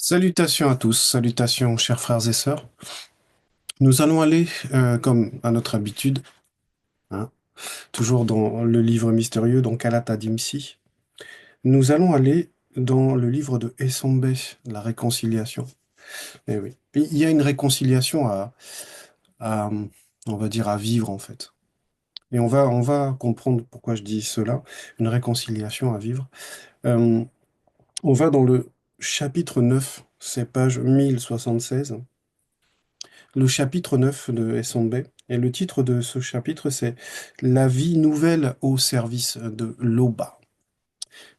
Salutations à tous, salutations chers frères et sœurs. Nous allons aller, comme à notre habitude, hein, toujours dans le livre mystérieux, donc Alata Dimsi, nous allons aller dans le livre de Essombe, la réconciliation. Eh oui, il y a une réconciliation à, on va dire, à vivre en fait. Et on va comprendre pourquoi je dis cela, une réconciliation à vivre. Euh, on va dans le chapitre 9, c'est page 1076. Le chapitre 9 de Essombe. Et le titre de ce chapitre, c'est La vie nouvelle au service de l'Oba.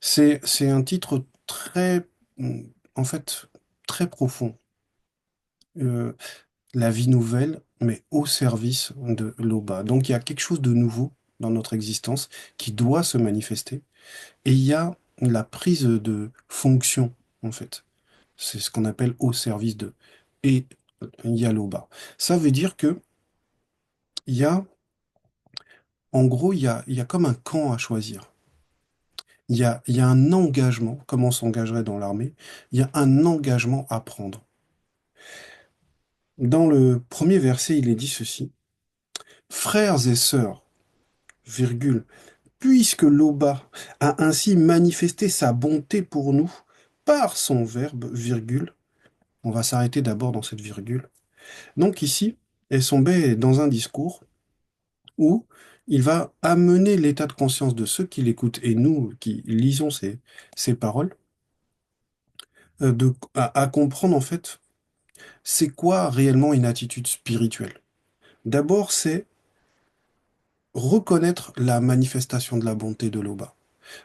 C'est un titre très, en fait, très profond. Euh, la vie nouvelle, mais au service de l'Oba. Donc il y a quelque chose de nouveau dans notre existence qui doit se manifester. Et il y a la prise de fonction, en fait. C'est ce qu'on appelle au service de. Et il y a l'Oba. Ça veut dire que il y a En gros, il y a comme un camp à choisir. Il y a un engagement, comme on s'engagerait dans l'armée, il y a un engagement à prendre. Dans le premier verset, il est dit ceci. Frères et sœurs, virgule, puisque l'Oba a ainsi manifesté sa bonté pour nous par son verbe, virgule, on va s'arrêter d'abord dans cette virgule. Donc ici, Essombe est dans un discours où il va amener l'état de conscience de ceux qui l'écoutent et nous qui lisons ces paroles, à comprendre en fait c'est quoi réellement une attitude spirituelle. D'abord, c'est reconnaître la manifestation de la bonté de l'Oba.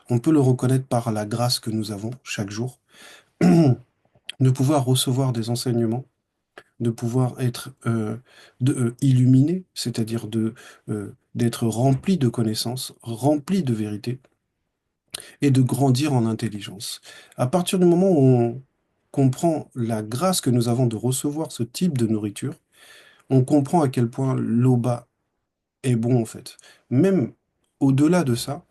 On peut le reconnaître par la grâce que nous avons chaque jour, de pouvoir recevoir des enseignements, de pouvoir être illuminé, c'est-à-dire d'être rempli de connaissances, rempli de vérité, et de grandir en intelligence. À partir du moment où on comprend la grâce que nous avons de recevoir ce type de nourriture, on comprend à quel point l'OBA est bon en fait. Même au-delà de ça,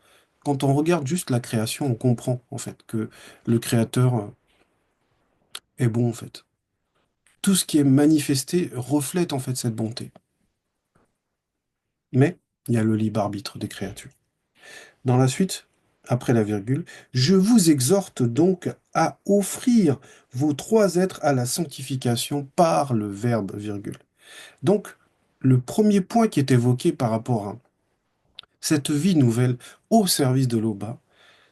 quand on regarde juste la création, on comprend en fait que le Créateur est bon en fait. Tout ce qui est manifesté reflète en fait cette bonté. Mais il y a le libre arbitre des créatures. Dans la suite, après la virgule, je vous exhorte donc à offrir vos trois êtres à la sanctification par le verbe virgule. Donc, le premier point qui est évoqué par rapport à cette vie nouvelle au service de l'Oba,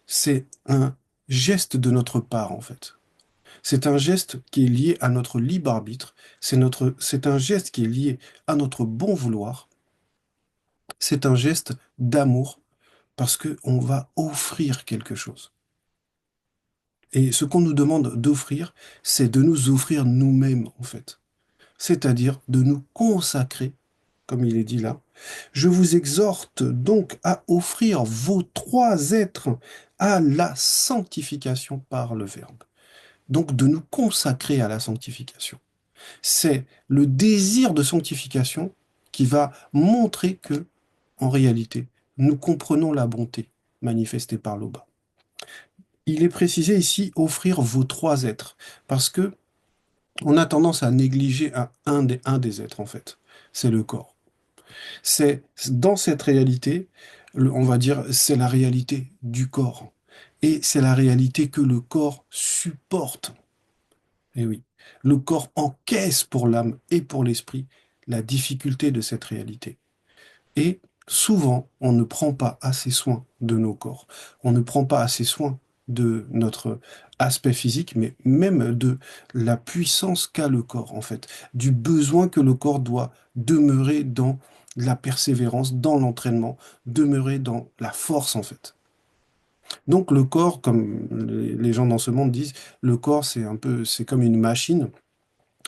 c'est un geste de notre part, en fait. C'est un geste qui est lié à notre libre arbitre, c'est un geste qui est lié à notre bon vouloir, c'est un geste d'amour parce qu'on va offrir quelque chose. Et ce qu'on nous demande d'offrir, c'est de nous offrir nous-mêmes, en fait. C'est-à-dire de nous consacrer, comme il est dit là. Je vous exhorte donc à offrir vos trois êtres à la sanctification par le Verbe. Donc de nous consacrer à la sanctification. C'est le désir de sanctification qui va montrer que, en réalité, nous comprenons la bonté manifestée par l'Oba. Il est précisé ici offrir vos trois êtres, parce que on a tendance à négliger un des êtres, en fait. C'est le corps. C'est dans cette réalité, on va dire, c'est la réalité du corps. Et c'est la réalité que le corps supporte. Et oui, le corps encaisse pour l'âme et pour l'esprit la difficulté de cette réalité. Et souvent, on ne prend pas assez soin de nos corps. On ne prend pas assez soin de notre aspect physique, mais même de la puissance qu'a le corps, en fait, du besoin que le corps doit demeurer dans la persévérance, dans l'entraînement, demeurer dans la force, en fait. Donc le corps, comme les gens dans ce monde disent, le corps, c'est comme une machine.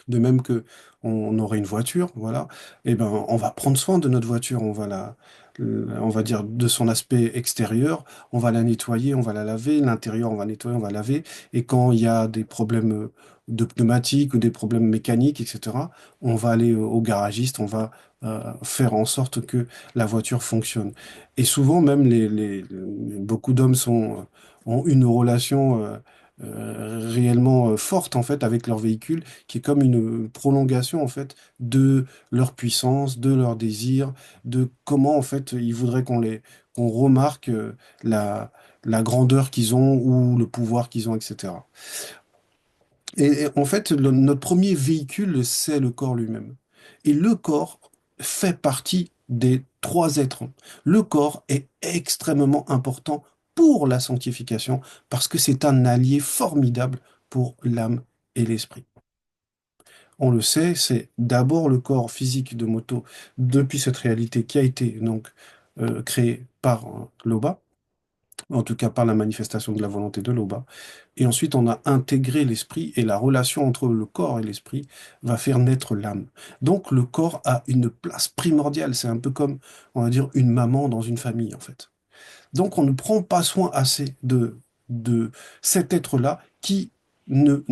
De même que on aurait une voiture, voilà, et ben on va prendre soin de notre voiture, on va dire de son aspect extérieur, on va la nettoyer, on va la laver, l'intérieur on va nettoyer, on va laver, et quand il y a des problèmes de pneumatique ou des problèmes mécaniques, etc., on va aller au garagiste, on va faire en sorte que la voiture fonctionne. Et souvent même beaucoup d'hommes ont une relation. réellement forte en fait avec leur véhicule, qui est comme une prolongation en fait de leur puissance, de leur désir, de comment en fait ils voudraient qu'on remarque la grandeur qu'ils ont ou le pouvoir qu'ils ont, etc. Et en fait, notre premier véhicule, c'est le corps lui-même. Et le corps fait partie des trois êtres. Le corps est extrêmement important pour la sanctification parce que c'est un allié formidable pour l'âme et l'esprit. On le sait, c'est d'abord le corps physique de Moto depuis cette réalité qui a été donc créée par Loba, en tout cas par la manifestation de la volonté de Loba. Et ensuite, on a intégré l'esprit et la relation entre le corps et l'esprit va faire naître l'âme. Donc, le corps a une place primordiale. C'est un peu comme, on va dire, une maman dans une famille, en fait. Donc, on ne prend pas soin assez de cet être-là qui ne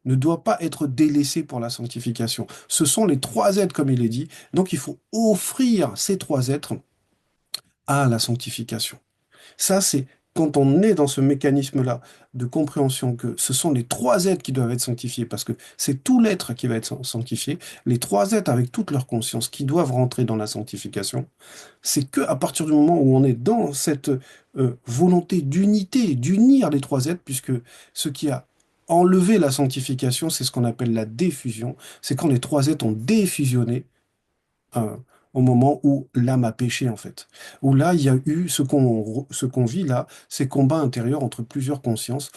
doit pas être délaissé pour la sanctification. Ce sont les trois êtres, comme il est dit. Donc, il faut offrir ces trois êtres à la sanctification. Ça, c'est quand on est dans ce mécanisme-là de compréhension que ce sont les trois êtres qui doivent être sanctifiés, parce que c'est tout l'être qui va être sanctifié, les trois êtres avec toute leur conscience qui doivent rentrer dans la sanctification, c'est que à partir du moment où on est dans cette volonté d'unité, d'unir les trois êtres, puisque ce qui a enlevé la sanctification, c'est ce qu'on appelle la diffusion, c'est quand les trois êtres ont défusionné euh, au moment où l'âme a péché, en fait. Où là, il y a eu ce qu'on vit là, ces combats intérieurs entre plusieurs consciences.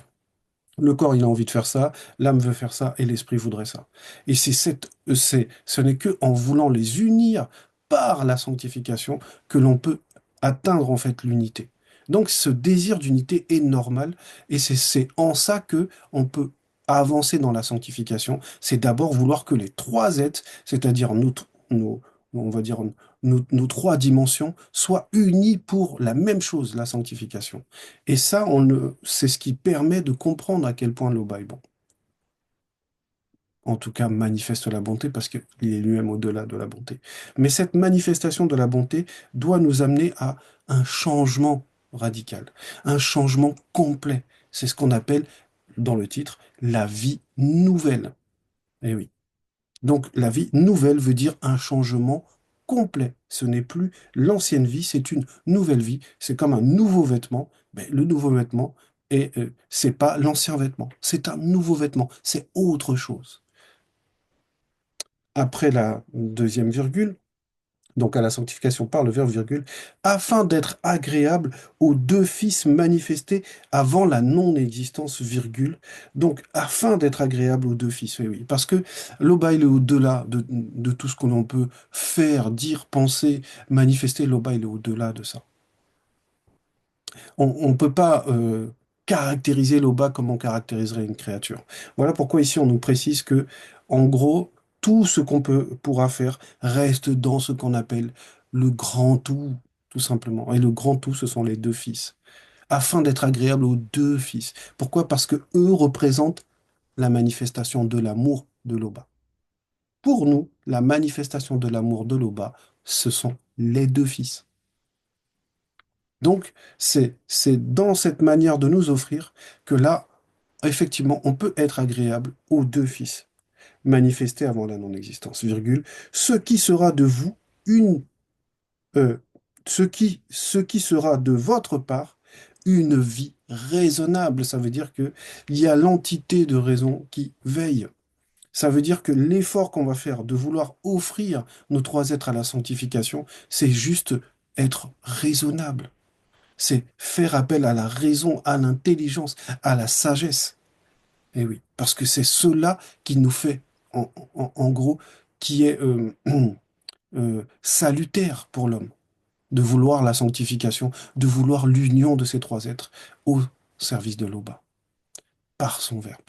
Le corps, il a envie de faire ça, l'âme veut faire ça, et l'esprit voudrait ça. Et ce n'est que en voulant les unir par la sanctification que l'on peut atteindre, en fait, l'unité. Donc, ce désir d'unité est normal, et c'est en ça que on peut avancer dans la sanctification. C'est d'abord vouloir que les trois êtres, c'est-à-dire on va dire, nos trois dimensions, soient unies pour la même chose, la sanctification. Et ça, c'est ce qui permet de comprendre à quel point l'Oba est bon. En tout cas, manifeste la bonté parce qu'il est lui-même au-delà de la bonté. Mais cette manifestation de la bonté doit nous amener à un changement radical, un changement complet. C'est ce qu'on appelle, dans le titre, la vie nouvelle. Eh oui. Donc la vie nouvelle veut dire un changement complet. Ce n'est plus l'ancienne vie, c'est une nouvelle vie. C'est comme un nouveau vêtement. Mais le nouveau vêtement, c'est pas l'ancien vêtement, c'est un nouveau vêtement, c'est autre chose. Après la deuxième virgule, donc à la sanctification par le verbe virgule, afin d'être agréable aux deux fils manifestés avant la non-existence virgule. Donc, afin d'être agréable aux deux fils, oui, oui. Parce que l'Oba, il est au-delà de tout ce que l'on peut faire, dire, penser, manifester. L'Oba, il est au-delà de ça. On ne peut pas caractériser l'Oba comme on caractériserait une créature. Voilà pourquoi ici on nous précise que, en gros, tout ce pourra faire reste dans ce qu'on appelle le grand tout simplement. Et le grand tout, ce sont les deux fils, afin d'être agréable aux deux fils. Pourquoi? Parce que eux représentent la manifestation de l'amour de l'Oba. Pour nous, la manifestation de l'amour de l'Oba, ce sont les deux fils. Donc, c'est dans cette manière de nous offrir que là, effectivement, on peut être agréable aux deux fils, manifestés avant la non-existence, virgule, ce qui sera de vous une, euh, ce qui sera de votre part une vie raisonnable. Ça veut dire que il y a l'entité de raison qui veille. Ça veut dire que l'effort qu'on va faire de vouloir offrir nos trois êtres à la sanctification, c'est juste être raisonnable. C'est faire appel à la raison, à l'intelligence, à la sagesse. Et oui, parce que c'est cela qui nous fait, en gros, qui est salutaire pour l'homme, de vouloir la sanctification, de vouloir l'union de ces trois êtres au service de l'Oba, par son Verbe.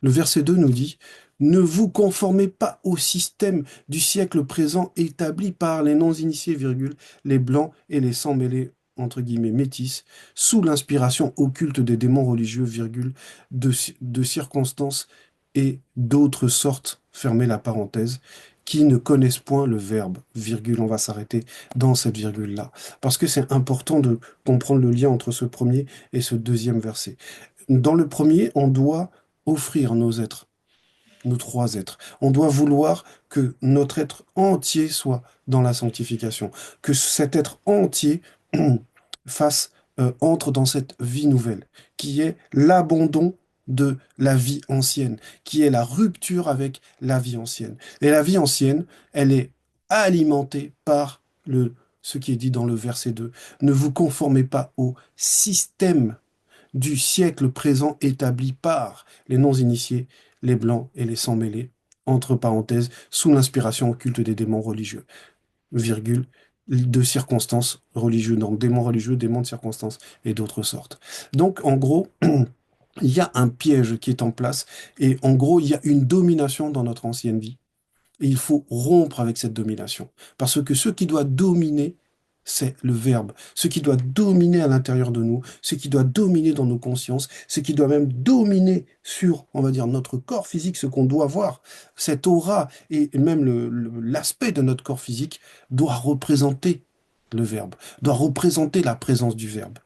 Le verset 2 nous dit, ne vous conformez pas au système du siècle présent établi par les non-initiés, virgule, les blancs et les sans-mêlés, entre guillemets, métis, sous l'inspiration occulte des démons religieux, virgule, de circonstances et d'autres sortes, fermez la parenthèse, qui ne connaissent point le verbe, virgule, on va s'arrêter dans cette virgule-là, parce que c'est important de comprendre le lien entre ce premier et ce deuxième verset. Dans le premier, on doit offrir nos êtres, nos trois êtres. On doit vouloir que notre être entier soit dans la sanctification, que cet être entier entre dans cette vie nouvelle, qui est l'abandon de la vie ancienne, qui est la rupture avec la vie ancienne. Et la vie ancienne, elle est alimentée par ce qui est dit dans le verset 2. Ne vous conformez pas au système du siècle présent établi par les non-initiés, les blancs et les sans-mêlés, entre parenthèses, sous l'inspiration occulte des démons religieux, virgule, de circonstances religieuses, donc démons religieux, démons de circonstances et d'autres sortes. Donc, en gros, il y a un piège qui est en place et en gros, il y a une domination dans notre ancienne vie. Et il faut rompre avec cette domination. Parce que ce qui doit dominer, c'est le verbe. Ce qui doit dominer à l'intérieur de nous, ce qui doit dominer dans nos consciences, ce qui doit même dominer sur, on va dire, notre corps physique, ce qu'on doit voir. Cette aura et même l'aspect de notre corps physique doit représenter le verbe, doit représenter la présence du verbe.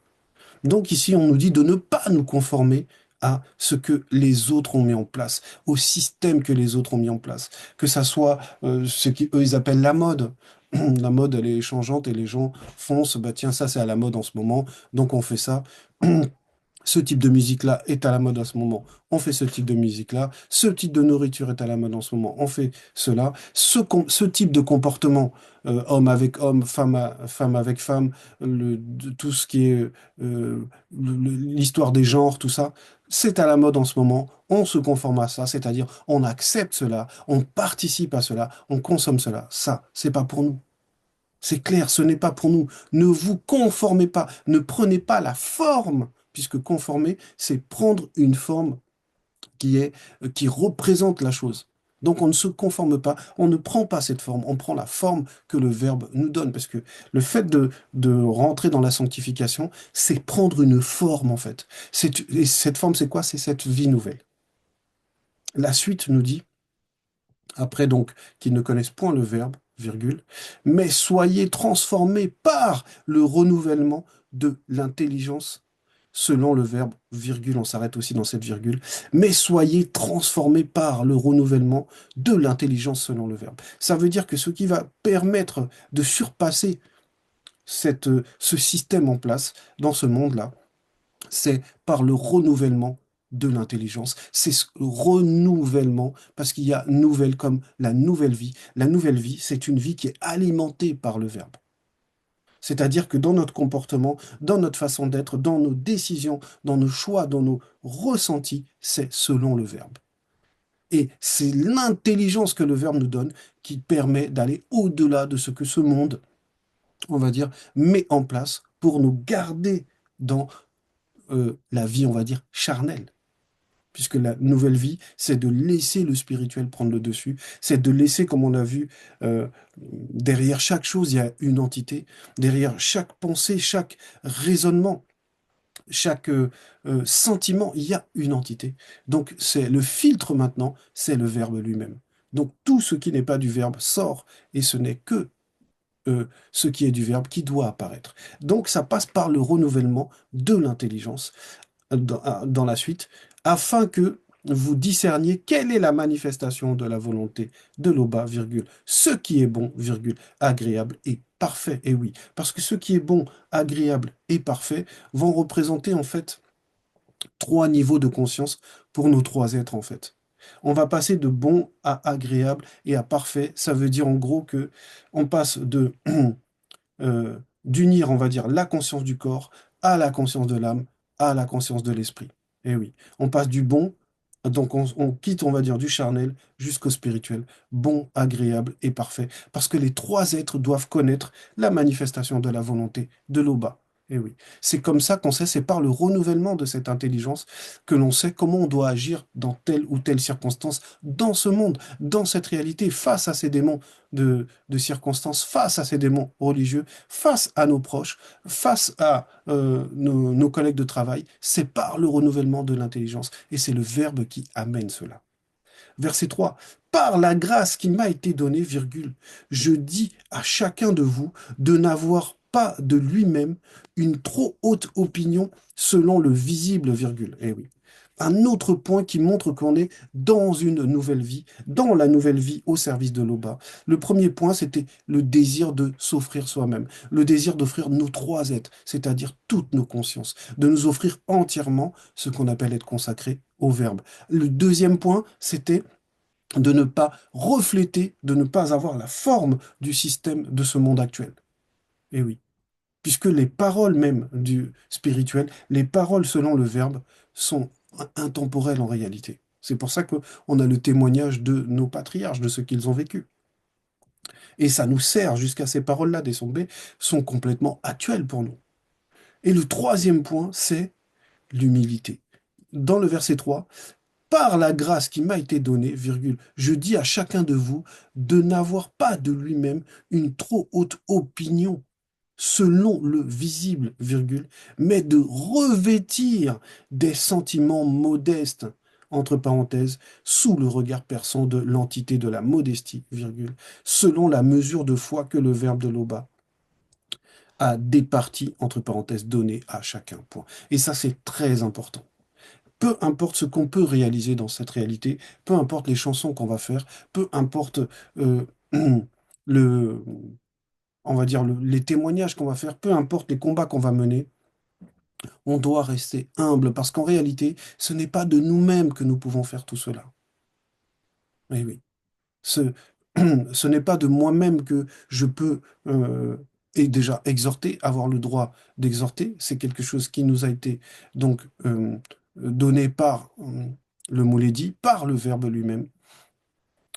Donc ici, on nous dit de ne pas nous conformer à ce que les autres ont mis en place, au système que les autres ont mis en place, que ça soit ce qu'eux ils appellent la mode. La mode, elle est changeante et les gens foncent, bah tiens, ça c'est à la mode en ce moment, donc on fait ça. Ce type de musique-là est à la mode en ce moment. On fait ce type de musique-là. Ce type de nourriture est à la mode en ce moment. On fait cela. Ce type de comportement, homme avec homme, femme avec femme, tout ce qui est l'histoire des genres, tout ça, c'est à la mode en ce moment. On se conforme à ça, c'est-à-dire on accepte cela, on participe à cela, on consomme cela. Ça, c'est pas pour nous. C'est clair, ce n'est pas pour nous. Ne vous conformez pas, ne prenez pas la forme, puisque conformer, c'est prendre une forme qui représente la chose. Donc on ne se conforme pas, on ne prend pas cette forme, on prend la forme que le Verbe nous donne, parce que le fait de rentrer dans la sanctification, c'est prendre une forme en fait. Et cette forme, c'est quoi? C'est cette vie nouvelle. La suite nous dit, après donc qu'ils ne connaissent point le verbe, virgule, mais soyez transformés par le renouvellement de l'intelligence selon le verbe, virgule, on s'arrête aussi dans cette virgule, mais soyez transformés par le renouvellement de l'intelligence selon le verbe. Ça veut dire que ce qui va permettre de surpasser ce système en place dans ce monde-là, c'est par le renouvellement de l'intelligence. C'est ce renouvellement, parce qu'il y a nouvelle comme la nouvelle vie. La nouvelle vie, c'est une vie qui est alimentée par le verbe. C'est-à-dire que dans notre comportement, dans notre façon d'être, dans nos décisions, dans nos choix, dans nos ressentis, c'est selon le verbe. Et c'est l'intelligence que le verbe nous donne qui permet d'aller au-delà de ce que ce monde, on va dire, met en place pour nous garder dans la vie, on va dire, charnelle. Puisque la nouvelle vie, c'est de laisser le spirituel prendre le dessus, c'est de laisser, comme on a vu, derrière chaque chose, il y a une entité, derrière chaque pensée, chaque raisonnement, chaque sentiment, il y a une entité. Donc c'est le filtre maintenant, c'est le verbe lui-même. Donc tout ce qui n'est pas du verbe sort, et ce n'est que ce qui est du verbe qui doit apparaître. Donc ça passe par le renouvellement de l'intelligence dans la suite, afin que vous discerniez quelle est la manifestation de la volonté de l'Oba, virgule, ce qui est bon, virgule, agréable et parfait. Et oui, parce que ce qui est bon, agréable et parfait vont représenter en fait trois niveaux de conscience pour nos trois êtres en fait. On va passer de bon à agréable et à parfait. Ça veut dire en gros que on passe de d'unir, on va dire, la conscience du corps à la conscience de l'âme, à la conscience de l'esprit. Et oui, on passe du bon, donc on quitte, on va dire, du charnel jusqu'au spirituel, bon, agréable et parfait, parce que les trois êtres doivent connaître la manifestation de la volonté de l'Oba. Et oui, c'est comme ça qu'on sait, c'est par le renouvellement de cette intelligence que l'on sait comment on doit agir dans telle ou telle circonstance, dans ce monde, dans cette réalité, face à ces démons de circonstances, face à ces démons religieux, face à nos proches, face à nos collègues de travail. C'est par le renouvellement de l'intelligence et c'est le verbe qui amène cela. Verset 3. Par la grâce qui m'a été donnée, virgule, je dis à chacun de vous de n'avoir pas de lui-même une trop haute opinion selon le visible, virgule. Eh oui. Un autre point qui montre qu'on est dans une nouvelle vie, dans la nouvelle vie au service de l'Oba. Le premier point, c'était le désir de s'offrir soi-même, le désir d'offrir nos trois êtres, c'est-à-dire toutes nos consciences, de nous offrir entièrement ce qu'on appelle être consacré au Verbe. Le deuxième point, c'était de ne pas refléter, de ne pas avoir la forme du système de ce monde actuel. Et oui, puisque les paroles même du spirituel, les paroles selon le Verbe, sont intemporelles en réalité. C'est pour ça qu'on a le témoignage de nos patriarches, de ce qu'ils ont vécu. Et ça nous sert jusqu'à ces paroles-là des sombés sont complètement actuelles pour nous. Et le troisième point, c'est l'humilité. Dans le verset 3, par la grâce qui m'a été donnée, virgule, je dis à chacun de vous de n'avoir pas de lui-même une trop haute opinion selon le visible, virgule, mais de revêtir des sentiments modestes, entre parenthèses, sous le regard perçant de l'entité de la modestie, virgule, selon la mesure de foi que le Verbe de l'Oba a départi, entre parenthèses, donné à chacun. Point. Et ça, c'est très important. Peu importe ce qu'on peut réaliser dans cette réalité, peu importe les chansons qu'on va faire, peu importe euh, le, on va dire les témoignages qu'on va faire, peu importe les combats qu'on va mener, on doit rester humble parce qu'en réalité, ce n'est pas de nous-mêmes que nous pouvons faire tout cela. Oui, oui. Ce, ce n'est pas de moi-même que je peux et déjà exhorter, avoir le droit d'exhorter. C'est quelque chose qui nous a été donc donné par le mot dit, par le Verbe lui-même.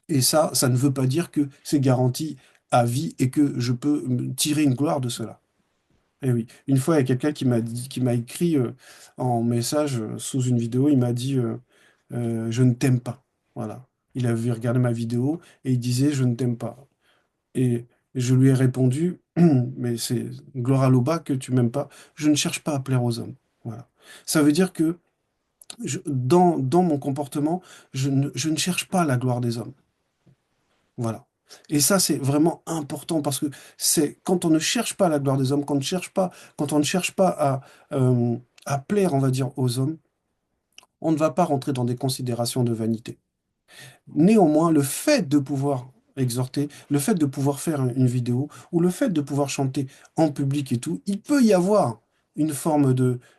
Et ça ne veut pas dire que c'est garanti à vie et que je peux me tirer une gloire de cela. Et oui, une fois, il y a quelqu'un qui m'a écrit en message sous une vidéo, il m'a dit je ne t'aime pas. Voilà. Il avait regardé ma vidéo et il disait je ne t'aime pas. Et je lui ai répondu mais c'est gloire à l'Oba que tu m'aimes pas. Je ne cherche pas à plaire aux hommes. Voilà. Ça veut dire que dans mon comportement, je ne cherche pas la gloire des hommes. Voilà. Et ça, c'est vraiment important parce que c'est quand on ne cherche pas la gloire des hommes, quand on ne cherche pas à plaire, on va dire, aux hommes, on ne va pas rentrer dans des considérations de vanité. Néanmoins, le fait de pouvoir exhorter, le fait de pouvoir faire une vidéo ou le fait de pouvoir chanter en public et tout, il peut y avoir une forme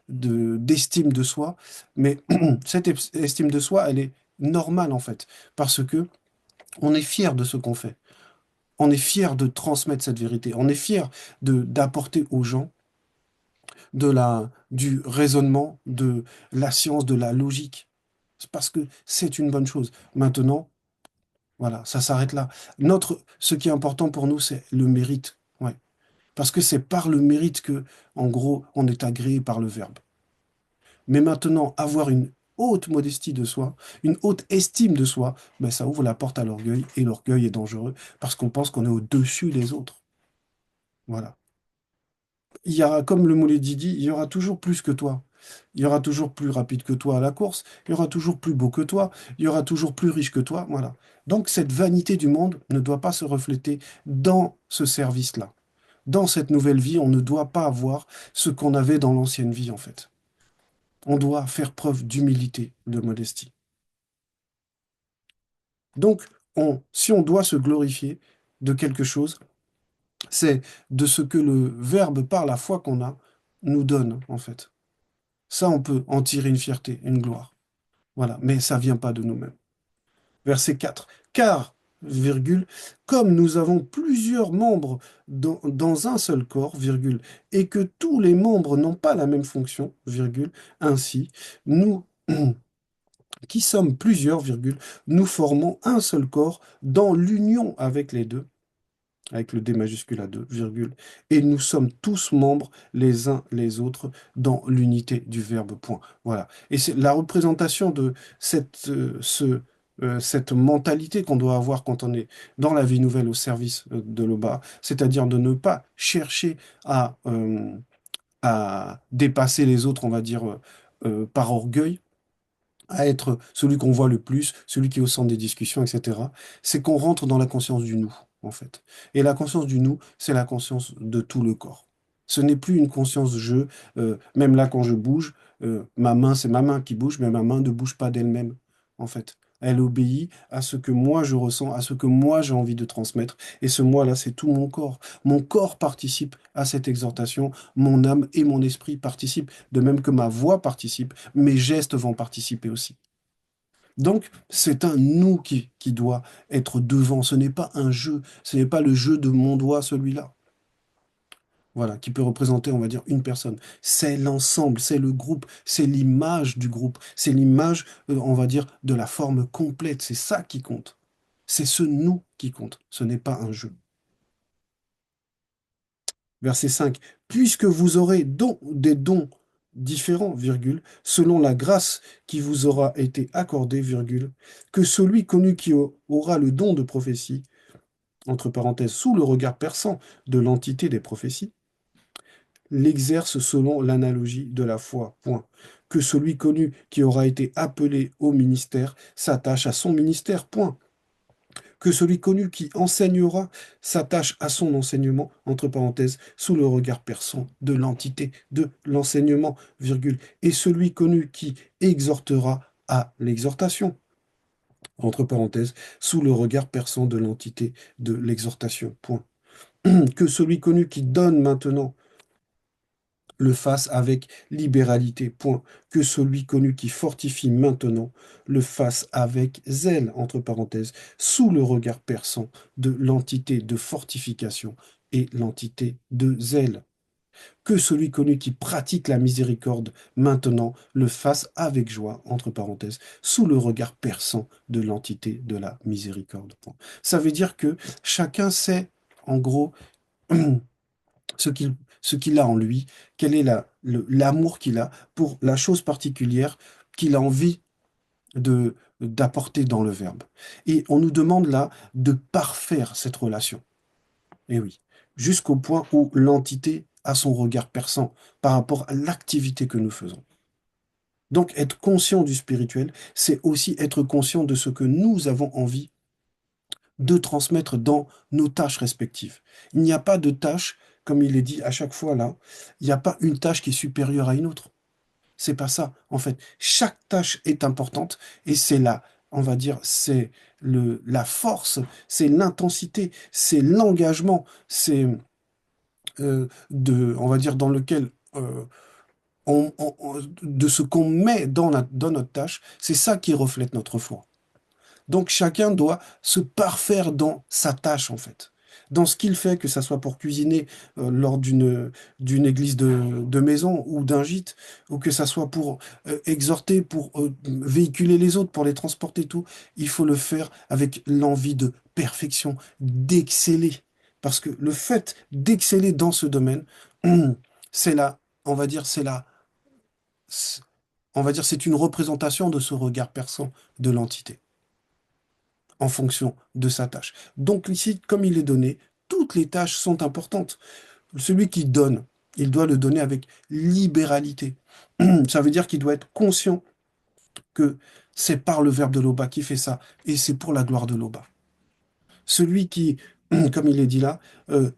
d'estime de soi, mais cette estime de soi, elle est normale en fait, parce que on est fier de ce qu'on fait. On est fier de transmettre cette vérité. On est fier d'apporter aux gens du raisonnement, de la science, de la logique. C'est parce que c'est une bonne chose. Maintenant, voilà, ça s'arrête là. Ce qui est important pour nous, c'est le mérite. Ouais. Parce que c'est par le mérite que, en gros, on est agréé par le Verbe. Mais maintenant, avoir une haute modestie de soi, une haute estime de soi, ben, ça ouvre la porte à l'orgueil, et l'orgueil est dangereux parce qu'on pense qu'on est au-dessus des autres. Voilà. Il y a, comme le Moulay dit, il y aura toujours plus que toi. Il y aura toujours plus rapide que toi à la course, il y aura toujours plus beau que toi, il y aura toujours plus riche que toi, voilà. Donc cette vanité du monde ne doit pas se refléter dans ce service-là. Dans cette nouvelle vie, on ne doit pas avoir ce qu'on avait dans l'ancienne vie, en fait. On doit faire preuve d'humilité, de modestie. Donc, si on doit se glorifier de quelque chose, c'est de ce que le Verbe, par la foi qu'on a, nous donne, en fait. Ça, on peut en tirer une fierté, une gloire. Voilà, mais ça vient pas de nous-mêmes. Verset 4. Car, virgule, comme nous avons plusieurs membres dans un seul corps, virgule, et que tous les membres n'ont pas la même fonction, virgule, ainsi, nous, qui sommes plusieurs, virgule, nous formons un seul corps dans l'union avec les deux avec le D majuscule à 2, virgule, et nous sommes tous membres les uns les autres dans l'unité du Verbe, point. Voilà. Et c'est la représentation de cette mentalité qu'on doit avoir quand on est dans la vie nouvelle au service de l'Oba, c'est-à-dire de ne pas chercher à dépasser les autres, on va dire, par orgueil, à être celui qu'on voit le plus, celui qui est au centre des discussions, etc., c'est qu'on rentre dans la conscience du nous, en fait. Et la conscience du nous, c'est la conscience de tout le corps. Ce n'est plus une conscience je, même là quand je bouge, ma main, c'est ma main qui bouge, mais ma main ne bouge pas d'elle-même, en fait. Elle obéit à ce que moi je ressens, à ce que moi j'ai envie de transmettre. Et ce moi-là, c'est tout mon corps. Mon corps participe à cette exhortation, mon âme et mon esprit participent, de même que ma voix participe, mes gestes vont participer aussi. Donc, c'est un nous qui doit être devant. Ce n'est pas un jeu. Ce n'est pas le jeu de mon doigt, celui-là. Voilà, qui peut représenter, on va dire, une personne. C'est l'ensemble, c'est le groupe, c'est l'image du groupe, c'est l'image, on va dire, de la forme complète. C'est ça qui compte. C'est ce nous qui compte. Ce n'est pas un jeu. Verset 5. Puisque vous aurez des dons différents, virgule, selon la grâce qui vous aura été accordée, virgule, que celui connu qui aura le don de prophétie, entre parenthèses, sous le regard perçant de l'entité des prophéties, l'exerce selon l'analogie de la foi. Point. Que celui connu qui aura été appelé au ministère s'attache à son ministère. Point. Que celui connu qui enseignera s'attache à son enseignement, entre parenthèses, sous le regard perçant de l'entité de l'enseignement, virgule, et celui connu qui exhortera à l'exhortation, entre parenthèses, sous le regard perçant de l'entité de l'exhortation. Point. Que celui connu qui donne maintenant le fasse avec libéralité. Point. Que celui connu qui fortifie maintenant le fasse avec zèle, entre parenthèses, sous le regard perçant de l'entité de fortification et l'entité de zèle. Que celui connu qui pratique la miséricorde maintenant le fasse avec joie, entre parenthèses, sous le regard perçant de l'entité de la miséricorde. Point. Ça veut dire que chacun sait, en gros, ce qu'il ce qu'il a en lui, quel est l'amour qu'il a pour la chose particulière qu'il a envie d'apporter dans le verbe. Et on nous demande là de parfaire cette relation. Et oui, jusqu'au point où l'entité a son regard perçant par rapport à l'activité que nous faisons. Donc être conscient du spirituel, c'est aussi être conscient de ce que nous avons envie de transmettre dans nos tâches respectives. Il n'y a pas de tâche, comme il est dit à chaque fois là, il n'y a pas une tâche qui est supérieure à une autre. C'est pas ça. En fait, chaque tâche est importante et c'est là, on va dire, c'est la force, c'est l'intensité, c'est l'engagement, c'est on va dire, dans lequel de ce qu'on met dans notre tâche, c'est ça qui reflète notre foi. Donc chacun doit se parfaire dans sa tâche, en fait. Dans ce qu'il fait, que ça soit pour cuisiner lors d'une église de maison ou d'un gîte, ou que ça soit pour exhorter, pour véhiculer les autres, pour les transporter, tout, il faut le faire avec l'envie de perfection, d'exceller. Parce que le fait d'exceller dans ce domaine, c'est là, on va dire, c'est- on va dire, c'est une représentation de ce regard perçant de l'entité en fonction de sa tâche. Donc ici, comme il est donné, toutes les tâches sont importantes. Celui qui donne, il doit le donner avec libéralité. Ça veut dire qu'il doit être conscient que c'est par le verbe de l'Oba qui fait ça, et c'est pour la gloire de l'Oba. Celui qui, comme il est dit là,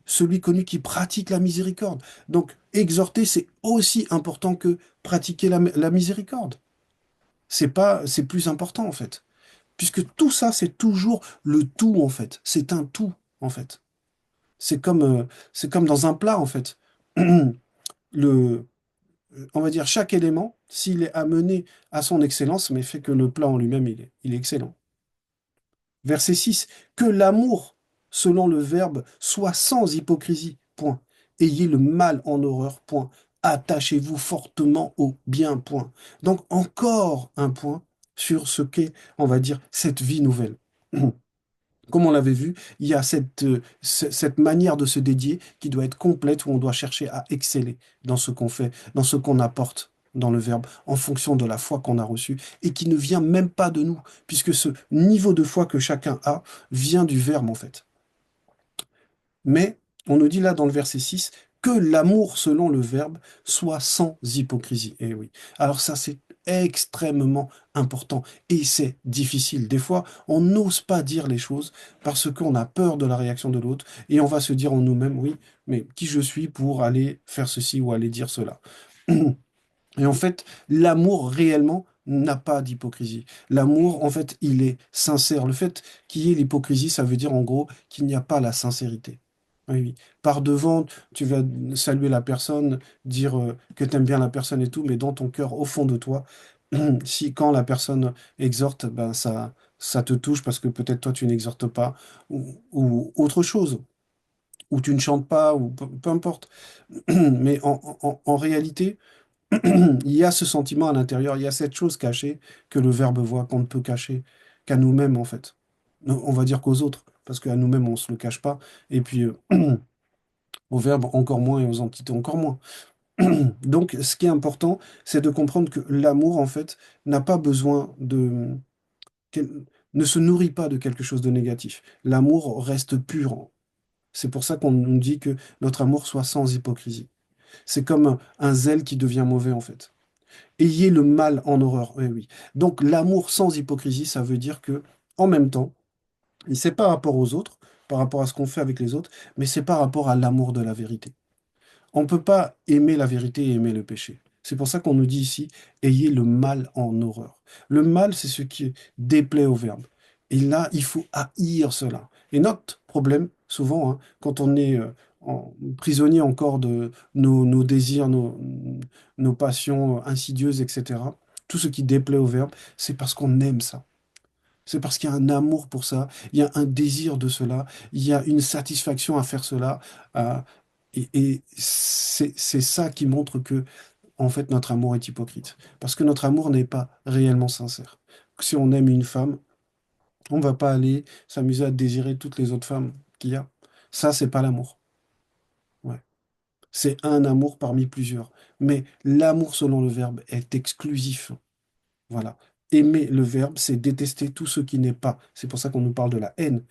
celui connu qui pratique la miséricorde. Donc exhorter, c'est aussi important que pratiquer la miséricorde. C'est plus important en fait. Puisque tout ça, c'est toujours le tout, en fait. C'est un tout, en fait. C'est comme dans un plat, en fait. Le, on va dire, chaque élément, s'il est amené à son excellence, mais fait que le plat en lui-même, il est excellent. Verset 6. Que l'amour, selon le verbe, soit sans hypocrisie. Point. Ayez le mal en horreur. Point. Attachez-vous fortement au bien. Point. Donc, encore un point sur ce qu'est, on va dire, cette vie nouvelle. Comme on l'avait vu, il y a cette manière de se dédier qui doit être complète, où on doit chercher à exceller dans ce qu'on fait, dans ce qu'on apporte dans le verbe, en fonction de la foi qu'on a reçue, et qui ne vient même pas de nous, puisque ce niveau de foi que chacun a vient du verbe, en fait. Mais on nous dit là dans le verset 6 que l'amour selon le verbe soit sans hypocrisie. Et oui. Alors ça, c'est extrêmement important. Et c'est difficile. Des fois, on n'ose pas dire les choses parce qu'on a peur de la réaction de l'autre et on va se dire en nous-mêmes, oui, mais qui je suis pour aller faire ceci ou aller dire cela? Et en fait, l'amour réellement n'a pas d'hypocrisie. L'amour, en fait, il est sincère. Le fait qu'il y ait l'hypocrisie, ça veut dire en gros qu'il n'y a pas la sincérité. Oui, oui. Par devant, tu vas saluer la personne, dire que tu aimes bien la personne et tout, mais dans ton cœur, au fond de toi, si quand la personne exhorte, ben ça te touche parce que peut-être toi tu n'exhortes pas, ou autre chose, ou tu ne chantes pas, ou peu importe. Mais en réalité, il y a ce sentiment à l'intérieur, il y a cette chose cachée que le Verbe voit, qu'on ne peut cacher qu'à nous-mêmes, en fait. On va dire qu'aux autres, parce qu'à nous-mêmes, on ne se le cache pas. Et puis, au Verbe, encore moins, et aux entités, encore moins. Donc, ce qui est important, c'est de comprendre que l'amour, en fait, n'a pas besoin quel- ne se nourrit pas de quelque chose de négatif. L'amour reste pur. C'est pour ça qu'on nous dit que notre amour soit sans hypocrisie. C'est comme un zèle qui devient mauvais, en fait. Ayez le mal en horreur. Oui, oui. Donc l'amour sans hypocrisie, ça veut dire que en même temps, c'est par rapport aux autres, par rapport à ce qu'on fait avec les autres, mais c'est par rapport à l'amour de la vérité. On ne peut pas aimer la vérité et aimer le péché. C'est pour ça qu'on nous dit ici, ayez le mal en horreur. Le mal, c'est ce qui déplaît au Verbe. Et là, il faut haïr cela. Et notre problème, souvent, hein, quand on est prisonnier encore de nos désirs, nos passions insidieuses, etc., tout ce qui déplaît au Verbe, c'est parce qu'on aime ça. C'est parce qu'il y a un amour pour ça, il y a un désir de cela, il y a une satisfaction à faire cela. à- et c'est ça qui montre que, en fait, notre amour est hypocrite. Parce que notre amour n'est pas réellement sincère. Si on aime une femme, on ne va pas aller s'amuser à désirer toutes les autres femmes qu'il y a. Ça, c'est pas l'amour. Ouais. C'est un amour parmi plusieurs. Mais l'amour, selon le Verbe, est exclusif. Voilà. Aimer le Verbe, c'est détester tout ce qui n'est pas. C'est pour ça qu'on nous parle de la haine.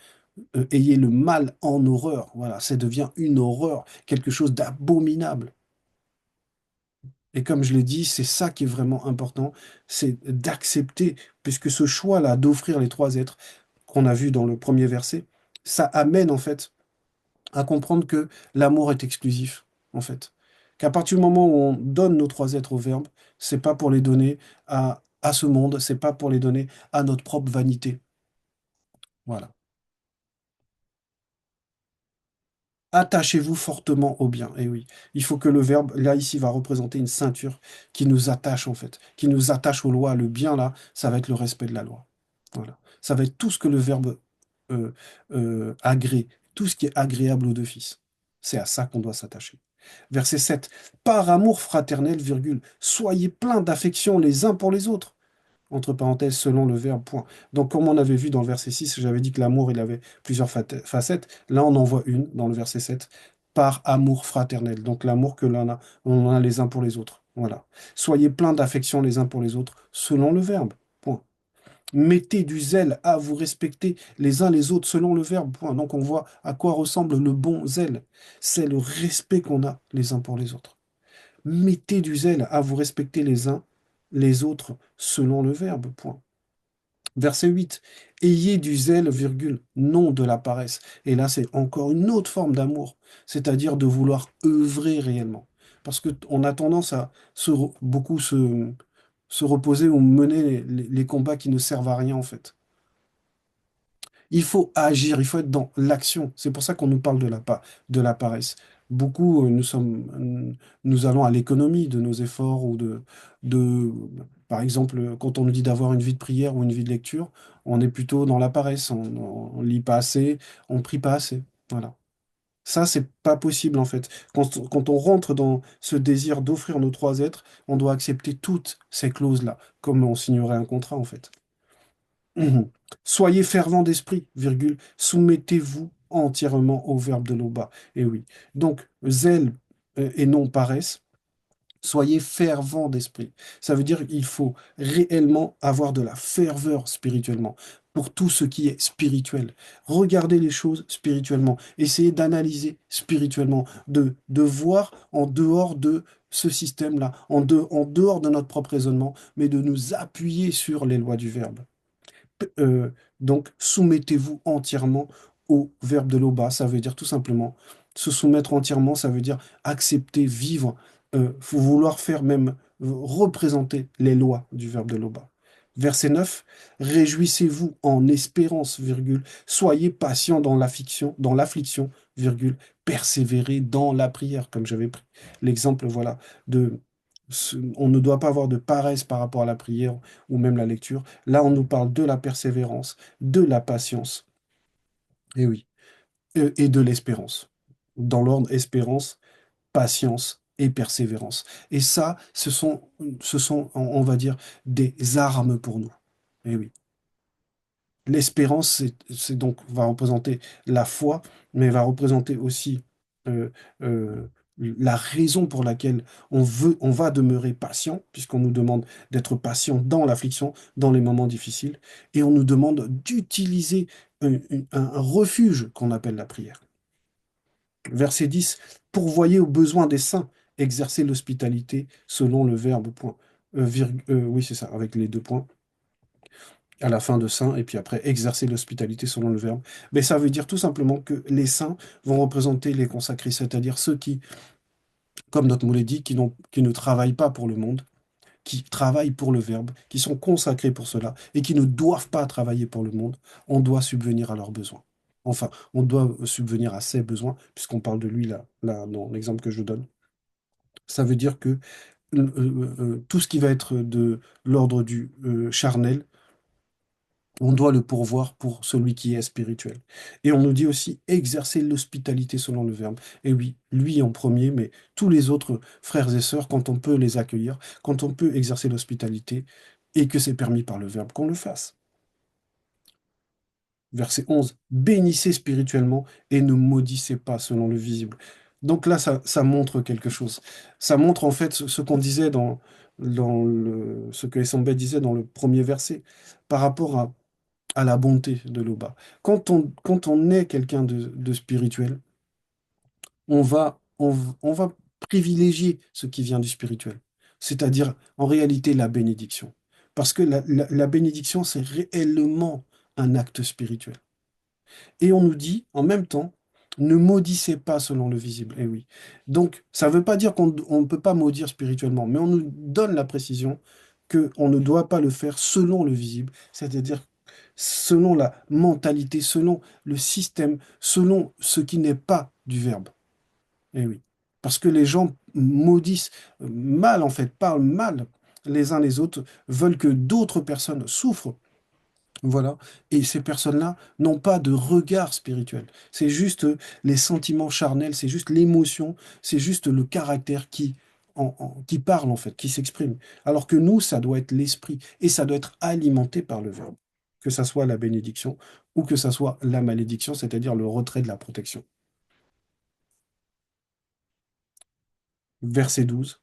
Ayez le mal en horreur. Voilà, ça devient une horreur, quelque chose d'abominable. Et comme je l'ai dit, c'est ça qui est vraiment important, c'est d'accepter, puisque ce choix-là d'offrir les trois êtres qu'on a vu dans le premier verset, ça amène en fait à comprendre que l'amour est exclusif, en fait. Qu'à partir du moment où on donne nos trois êtres au Verbe, c'est pas pour les donner à ce monde, c'est pas pour les donner à notre propre vanité. Voilà. Attachez-vous fortement au bien. Et oui, il faut que le verbe, là, ici, va représenter une ceinture qui nous attache, en fait, qui nous attache aux lois. Le bien, là, ça va être le respect de la loi. Voilà. Ça va être tout ce que le verbe euh, agrée, tout ce qui est agréable aux deux fils. C'est à ça qu'on doit s'attacher. Verset 7. Par amour fraternel, virgule, soyez pleins d'affection les uns pour les autres entre parenthèses, selon le verbe, point. Donc, comme on avait vu dans le verset 6, j'avais dit que l'amour, il avait plusieurs facettes. Là, on en voit une dans le verset 7, par amour fraternel. Donc, l'amour que l'on a, on a les uns pour les autres. Voilà. Soyez pleins d'affection les uns pour les autres, selon le verbe, point. Mettez du zèle à vous respecter les uns les autres, selon le verbe, point. Donc, on voit à quoi ressemble le bon zèle. C'est le respect qu'on a les uns pour les autres. Mettez du zèle à vous respecter les uns les autres selon le verbe. Point. Verset 8. Ayez du zèle, virgule, non de la paresse. Et là, c'est encore une autre forme d'amour, c'est-à-dire de vouloir œuvrer réellement. Parce qu'on a tendance à beaucoup se reposer ou mener les combats qui ne servent à rien, en fait. Il faut agir, il faut être dans l'action. C'est pour ça qu'on nous parle de la paresse. Beaucoup, nous allons à l'économie de nos efforts ou de, par exemple, quand on nous dit d'avoir une vie de prière ou une vie de lecture, on est plutôt dans la paresse. On lit pas assez, on prie pas assez. Voilà. Ça, c'est pas possible en fait. Quand on rentre dans ce désir d'offrir nos trois êtres, on doit accepter toutes ces clauses-là, comme on signerait un contrat en fait. Mhm. Soyez fervents d'esprit, virgule, soumettez-vous entièrement au verbe de l'Oba. Et oui. Donc, zèle et non paresse, soyez fervents d'esprit. Ça veut dire qu'il faut réellement avoir de la ferveur spirituellement pour tout ce qui est spirituel. Regardez les choses spirituellement. Essayez d'analyser spirituellement, de voir en dehors de ce système-là en dehors de notre propre raisonnement, mais de nous appuyer sur les lois du verbe. Euh, donc, soumettez-vous entièrement au verbe de Loba. Ça veut dire tout simplement se soumettre entièrement, ça veut dire accepter, vivre, faut vouloir faire même représenter les lois du verbe de Loba. Verset 9, réjouissez-vous en espérance, virgule, soyez patient dans l'affliction, virgule, persévérez dans la prière, comme j'avais pris l'exemple, voilà, de on ne doit pas avoir de paresse par rapport à la prière ou même la lecture. Là, on nous parle de la persévérance, de la patience, et oui, et de l'espérance. Dans l'ordre espérance, patience et persévérance. Et ça, ce sont, on va dire, des armes pour nous. Et oui. L'espérance, c'est donc, va représenter la foi, mais va représenter aussi euh, euh, la raison pour laquelle on va demeurer patient, puisqu'on nous demande d'être patient dans l'affliction, dans les moments difficiles, et on nous demande d'utiliser un refuge qu'on appelle la prière. Verset 10, pourvoyez aux besoins des saints, exercez l'hospitalité selon le verbe point. Oui, c'est ça, avec les deux points à la fin de saint, et puis après exercer l'hospitalité selon le verbe. Mais ça veut dire tout simplement que les saints vont représenter les consacrés, c'est-à-dire ceux qui, comme notre mot l'a dit, qui ne travaillent pas pour le monde, qui travaillent pour le verbe, qui sont consacrés pour cela, et qui ne doivent pas travailler pour le monde. On doit subvenir à leurs besoins. Enfin, on doit subvenir à ses besoins, puisqu'on parle de lui là, dans l'exemple que je donne. Ça veut dire que tout ce qui va être de l'ordre du charnel, on doit le pourvoir pour celui qui est spirituel. Et on nous dit aussi exercer l'hospitalité selon le verbe. Et oui, lui en premier, mais tous les autres frères et sœurs, quand on peut les accueillir, quand on peut exercer l'hospitalité et que c'est permis par le verbe, qu'on le fasse. Verset 11, bénissez spirituellement et ne maudissez pas selon le visible. Donc là, ça montre quelque chose. Ça montre en fait ce qu'on disait ce que Essambet disait dans le premier verset par rapport à la bonté de l'Oba. Quand on est quelqu'un de spirituel, on va privilégier ce qui vient du spirituel, c'est-à-dire en réalité la bénédiction. Parce que la bénédiction, c'est réellement un acte spirituel. Et on nous dit en même temps, ne maudissez pas selon le visible. Eh oui. Donc, ça ne veut pas dire qu'on ne peut pas maudire spirituellement, mais on nous donne la précision qu'on ne doit pas le faire selon le visible, c'est-à-dire selon la mentalité, selon le système, selon ce qui n'est pas du verbe. Eh oui. Parce que les gens maudissent mal, en fait, parlent mal les uns les autres, veulent que d'autres personnes souffrent. Voilà. Et ces personnes-là n'ont pas de regard spirituel. C'est juste les sentiments charnels, c'est juste l'émotion, c'est juste le caractère qui parle, en fait, qui s'exprime. Alors que nous, ça doit être l'esprit et ça doit être alimenté par le verbe. Que ça soit la bénédiction ou que ça soit la malédiction, c'est-à-dire le retrait de la protection. Verset 12.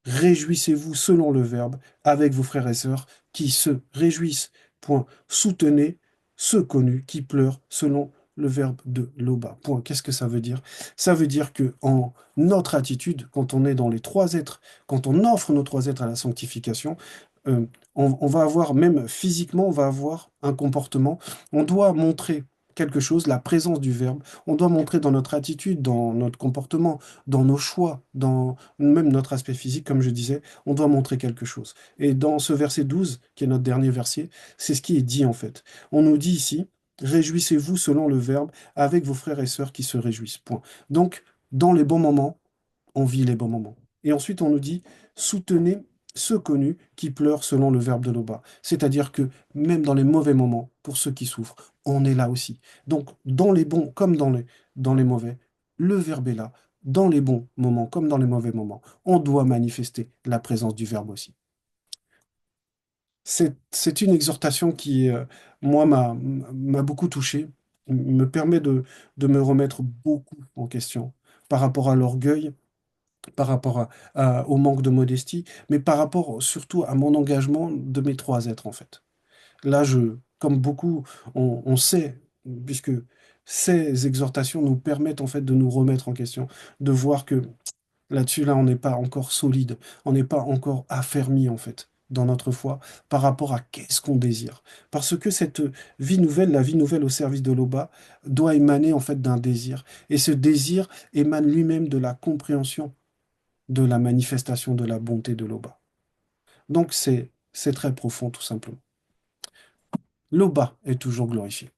Réjouissez-vous selon le verbe avec vos frères et sœurs qui se réjouissent. Point. Soutenez ceux connus qui pleurent selon le verbe de loba. Point. Qu'est-ce que ça veut dire? Ça veut dire que en notre attitude, quand on est dans les trois êtres, quand on offre nos trois êtres à la sanctification, euh, on va avoir, même physiquement, on va avoir un comportement. On doit montrer quelque chose, la présence du verbe. On doit montrer dans notre attitude, dans notre comportement, dans nos choix, dans même notre aspect physique, comme je disais, on doit montrer quelque chose. Et dans ce verset 12, qui est notre dernier verset, c'est ce qui est dit en fait. On nous dit ici, réjouissez-vous selon le verbe avec vos frères et sœurs qui se réjouissent. Point. Donc, dans les bons moments, on vit les bons moments. Et ensuite, on nous dit, soutenez ceux connus qui pleurent selon le verbe de Loba. C'est-à-dire que même dans les mauvais moments, pour ceux qui souffrent, on est là aussi. Donc, dans les bons comme dans les mauvais, le verbe est là. Dans les bons moments comme dans les mauvais moments, on doit manifester la présence du verbe aussi. C'est une exhortation qui, moi, m'a beaucoup touché, me permet de me remettre beaucoup en question par rapport à l'orgueil, par rapport au manque de modestie, mais par rapport surtout à mon engagement de mes trois êtres, en fait. Là, comme beaucoup, on sait, puisque ces exhortations nous permettent en fait de nous remettre en question, de voir que Là-dessus, là, on n'est pas encore solide, on n'est pas encore affermi, en fait, dans notre foi, par rapport à qu'est-ce qu'on désire. Parce que cette vie nouvelle, la vie nouvelle au service de l'Oba, doit émaner, en fait, d'un désir. Et ce désir émane lui-même de la compréhension de la manifestation de la bonté de l'Oba. Donc, c'est très profond, tout simplement. L'Oba est toujours glorifié.